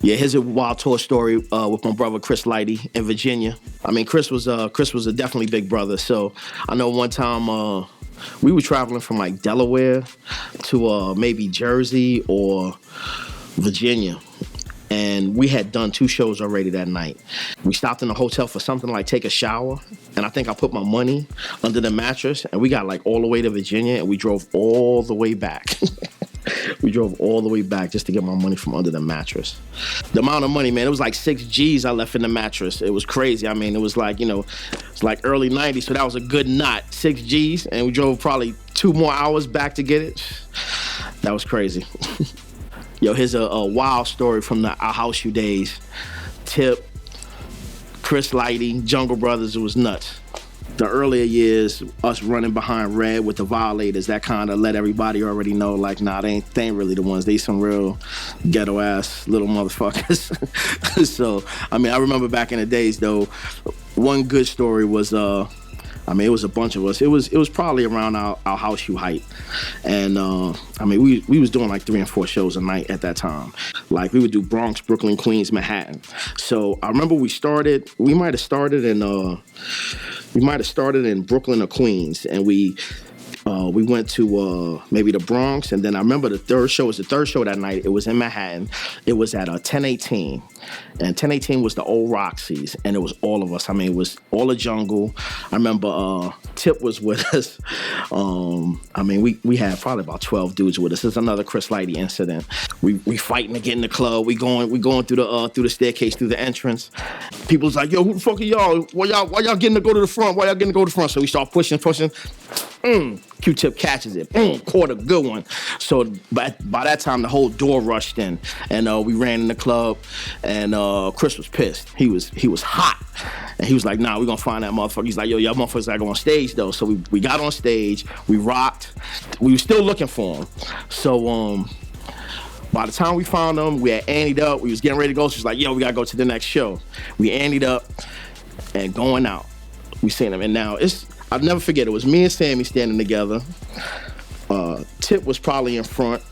Yeah, here's a wild tour story with my brother Chris Lighty in Virginia. I mean, Chris was a definitely big brother. So I know one time we were traveling from like Delaware to maybe Jersey or Virginia. And we had done 2 shows already that night. We stopped in a hotel for something like take a shower. And I think I put my money under the mattress. And we got like all the way to Virginia and we drove all the way back. We drove all the way back just to get my money from under the mattress. The amount of money, man, it was like 6 G's I left in the mattress. It was crazy. I mean, it was like, it's like early 90s, so that was a good knot, 6 G's, and we drove probably 2 more hours back to get it. That was crazy. Yo, here's a wild story from our House Shoe days. Tip, Chris Lighty, Jungle Brothers, it was nuts. The earlier years, us running behind Red with the Violators, that kind of let everybody already know, like, nah, they ain't really the ones. They some real ghetto-ass little motherfuckers. So, I mean, I remember back in the days, though, one good story was, it was a bunch of us. It was probably around our house shoe height. And, we was doing like 3 and 4 shows a night at that time. Like, we would do Bronx, Brooklyn, Queens, Manhattan. So, I remember we might have started in Brooklyn or Queens, and we went to maybe the Bronx, and then I remember the third show that night. It was in Manhattan. It was at 1018, and 1018 was the old Roxy's, and it was all of us. I mean, it was all the Jungle. I remember Tip was with us. We had probably about 12 dudes with us. This is another Chris Lighty incident. We fighting to get in the club. We going through the staircase, through the entrance. People's like, yo, who the fuck are y'all? Why y'all getting to go to the front? Why y'all getting to go to the front? So we start pushing. Q-Tip catches it. Caught a good one. So by that time, the whole door rushed in, and we ran in the club, and Chris was pissed. He was hot, and he was like, nah, we gonna find that motherfucker. He's like, yo, y'all motherfuckers gotta go on stage, though. So we got on stage, we rocked. We were still looking for him. So by the time we found him, we had anteed up. We was getting ready to go. So she's like, yo, we gotta go to the next show. We anteed up and going out. We seen him, and now I'll never forget, it was me and Sammy standing together. Tip was probably in front,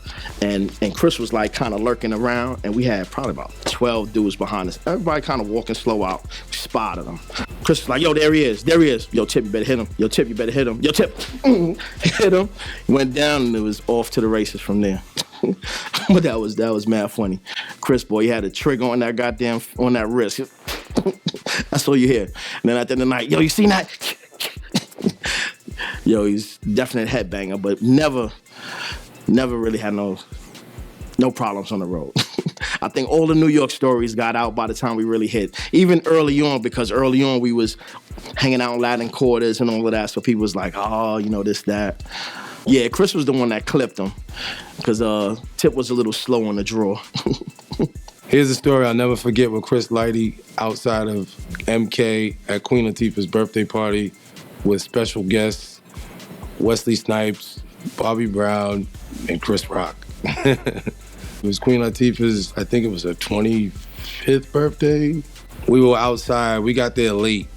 and Chris was like kind of lurking around, and we had probably about 12 dudes behind us. Everybody kind of walking slow out. We spotted him. Chris was like, yo, there he is. Yo, Tip, you better hit him. Yo, Tip, you better hit him. Yo, Tip, hit him. He went down, and it was off to the races from there. But that was mad funny. Chris, boy, he had a trigger on that wrist. That's all you hear. And then at the end of the night, yo, you seen that? Yo, he's definite headbanger, but never really had no problems on the road. I think all the New York stories got out by the time we really hit. Even early on, because early on we was hanging out in Latin quarters and all of that, so people was like, oh, this, that. Yeah, Chris was the one that clipped him, because Tip was a little slow on the draw. Here's a story I'll never forget with Chris Lighty outside of MK at Queen Latifah's birthday party with special guests, Wesley Snipes, Bobby Brown, and Chris Rock. It was Queen Latifah's, I think it was her 25th birthday. We were outside, we got there late,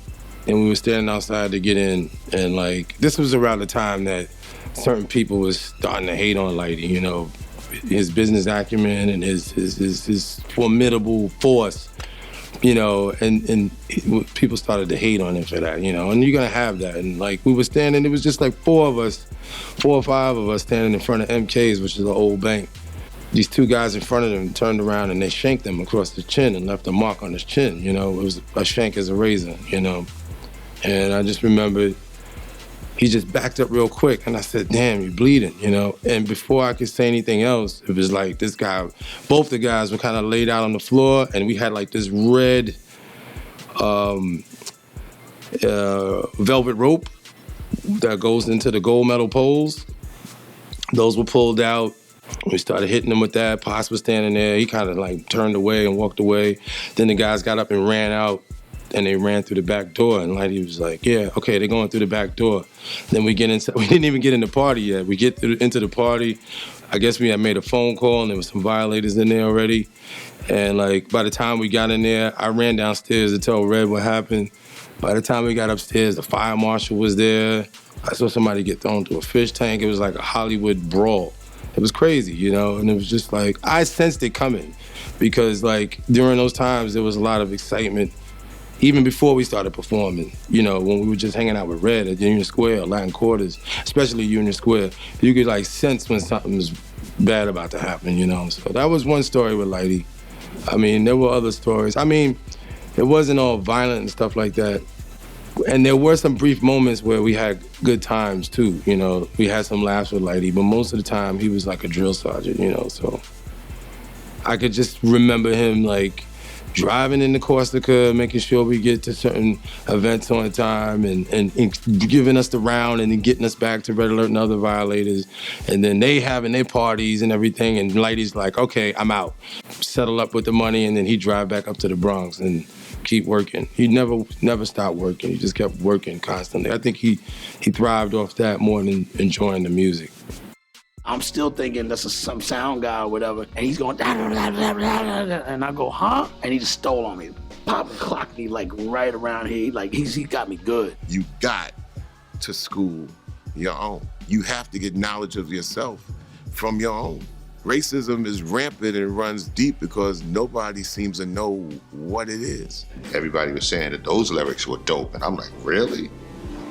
and we were standing outside to get in, and this was around the time that certain people was starting to hate on Lighty, his business acumen and his formidable force, and people started to hate on him for that, and you're gonna have that. And we were standing, it was just 4 or 5 of us standing in front of MK's, which is an old bank. These 2 guys in front of them turned around and they shanked him across the chin and left a mark on his chin, it was a shank as a razor, And I just remember he just backed up real quick, and I said, damn, you're bleeding, And before I could say anything else, it was like this guy, both the guys were kind of laid out on the floor, and we had this red velvet rope that goes into the gold medal poles. Those were pulled out. We started hitting him with that. Pops was standing there. He kind of turned away and walked away. Then the guys got up and ran out. And they ran through the back door, and Lighty was like, yeah, okay, they're going through the back door. Then we didn't even get in the party yet. We get into the party. I guess we had made a phone call, and there was some violators in there already. And by the time we got in there, I ran downstairs to tell Red what happened. By the time we got upstairs, the fire marshal was there. I saw somebody get thrown through a fish tank. It was like a Hollywood brawl. It was crazy, you know, and it was just like, I sensed it coming because like during those times there was a lot of excitement even before we started performing, you know, when we were just hanging out with Red at Union Square, Latin Quarters, especially Union Square, you could like sense when something was bad about to happen, you know. So that was one story with Lighty. I mean, there were other stories. I mean, it wasn't all violent and stuff like that. And there were some brief moments where we had good times too, you know. We had some laughs with Lighty, but most of the time he was like a drill sergeant, you know, so. I could just remember him like driving into Corsica, making sure we get to certain events on time and giving us the round and then getting us back to Red Alert and other violators. And then they having their parties and everything. And Lighty's like, okay, I'm out. Settle up with the money and then he'd drive back up to the Bronx and keep working. He never stopped working. He just kept working constantly. I think he thrived off that more than enjoying the music. I'm still thinking that's some sound guy or whatever, and he's going, da, da, da, da, da, da, and I go, huh? And he just stole on me. Pop and clocked me like right around here. Like he got me good. You got to school your own. You have to get knowledge of yourself from your own. Racism is rampant and runs deep because nobody seems to know what it is. Everybody was saying that those lyrics were dope, and I'm like, really?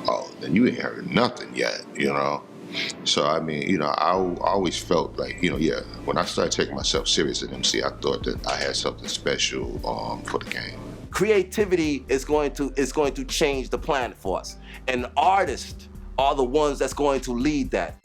Oh, then you ain't heard nothing yet, you know? So, I mean, you know, I always felt like, you know, yeah, when I started taking myself serious at MC, I thought that I had something special for the game. Creativity is going to change the planet for us. And artists are the ones that's going to lead that.